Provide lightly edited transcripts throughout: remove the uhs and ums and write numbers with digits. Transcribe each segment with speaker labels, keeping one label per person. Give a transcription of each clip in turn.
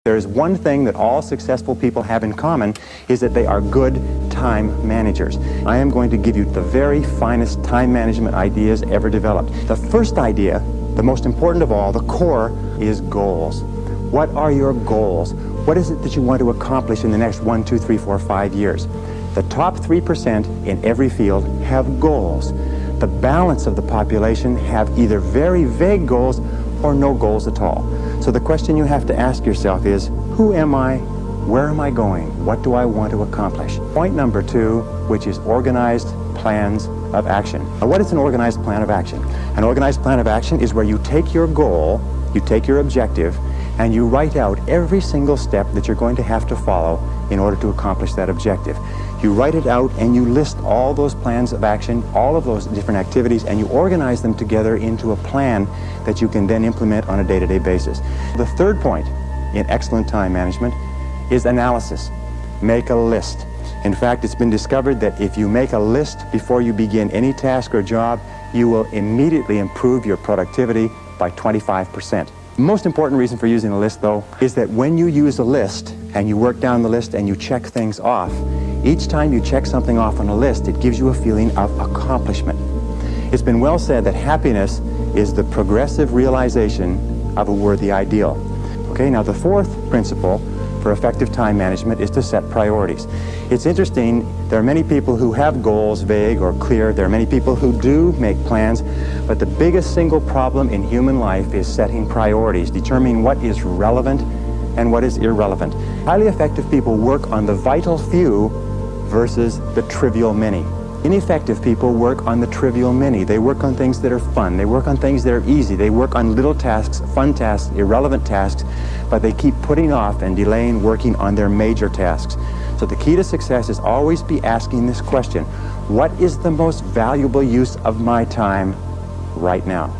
Speaker 1: There is one thing that all successful people have in common, is that they are good time managers. I am going to give you the very finest time management ideas ever developed. The first idea, the most important of all, the core, is goals. What are your goals? What is it that you want to accomplish in the next 1, 2, 3, 4, 5 years? The top 3% in every field have goals. The balance of the population have either very vague goals or no goals at all. So the question you have to ask yourself is, who am I? Where am I going? What do I want to accomplish? Point number 2, which is organized plans of action. Now, what is an organized plan of action? An organized plan of action is where you take your goal, you take your objective, and you write out every single step that you're going to have to follow in order to accomplish that objective. You write it out and you list all those plans of action, all of those different activities, and you organize them together into a plan that you can then implement on a day-to-day basis. The third point in excellent time management is analysis. Make a list. In fact, it's been discovered that if you make a list before you begin any task or job, you will immediately improve your productivity by 25%. The most important reason for using a list, though, is that when you use a list and you work down the list and you check things off, each time you check something off on a list, it gives you a feeling of accomplishment. It's been well said that happiness is the progressive realization of a worthy ideal. Okay, now the fourth principle for effective time management is to set priorities. It's interesting, there are many people who have goals, vague or clear. There are many people who do make plans, but the biggest single problem in human life is setting priorities, determining what is relevant and what is irrelevant. Highly effective people work on the vital few versus the trivial many. Ineffective people work on the trivial many. They work on things that are fun. They work on things that are easy. They work on little tasks, fun tasks, irrelevant tasks, but they keep putting off and delaying working on their major tasks. So the key to success is always be asking this question: what is the most valuable use of my time right now?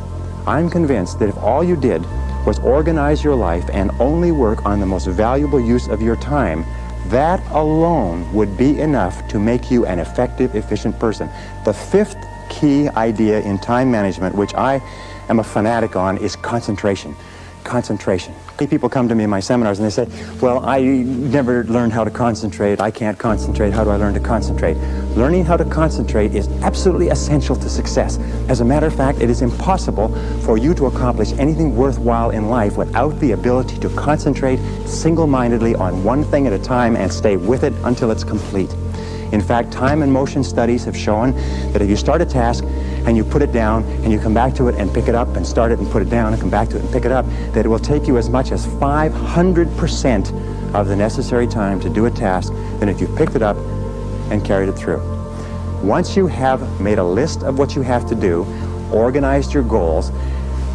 Speaker 1: I'm convinced that if all you did was organize your life and only work on the most valuable use of your time, that alone would be enough to make you an effective, efficient person. The fifth key idea in time management, which I am a fanatic on, is concentration. Concentration. Many people come to me in my seminars and they say, well, I never learned how to concentrate. I can't concentrate. How do I learn to concentrate? Learning how to concentrate is absolutely essential to success. As a matter of fact, it is impossible for you to accomplish anything worthwhile in life without the ability to concentrate single-mindedly on one thing at a time and stay with it until it's complete. In fact, time and motion studies have shown that if you start a task and you put it down and you come back to it and pick it up and start it and put it down and come back to it and pick it up, that it will take you as much as 500% of the necessary time to do a task than if you picked it up and carried it through. Once you have made a list of what you have to do, organized your goals,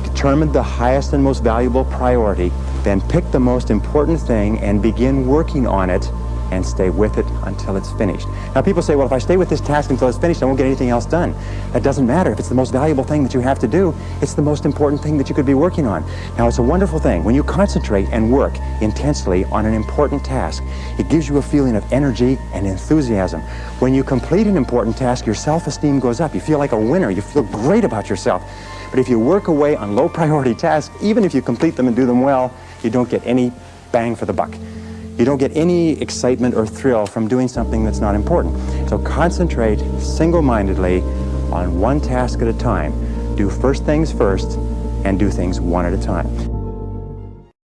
Speaker 1: determined the highest and most valuable priority, then pick the most important thing and begin working on it and stay with it until it's finished. Now people say, well, if I stay with this task until it's finished, I won't get anything else done. That doesn't matter. If it's the most valuable thing that you have to do, it's the most important thing that you could be working on. Now it's a wonderful thing. When you concentrate and work intensely on an important task, it gives you a feeling of energy and enthusiasm. When you complete an important task, your self-esteem goes up. You feel like a winner. You feel great about yourself. But if you work away on low priority tasks, even if you complete them and do them well, you don't get any bang for the buck. You don't get any excitement or thrill from doing something that's not important. So concentrate single-mindedly on one task at a time. Do first things first and do things one at a time.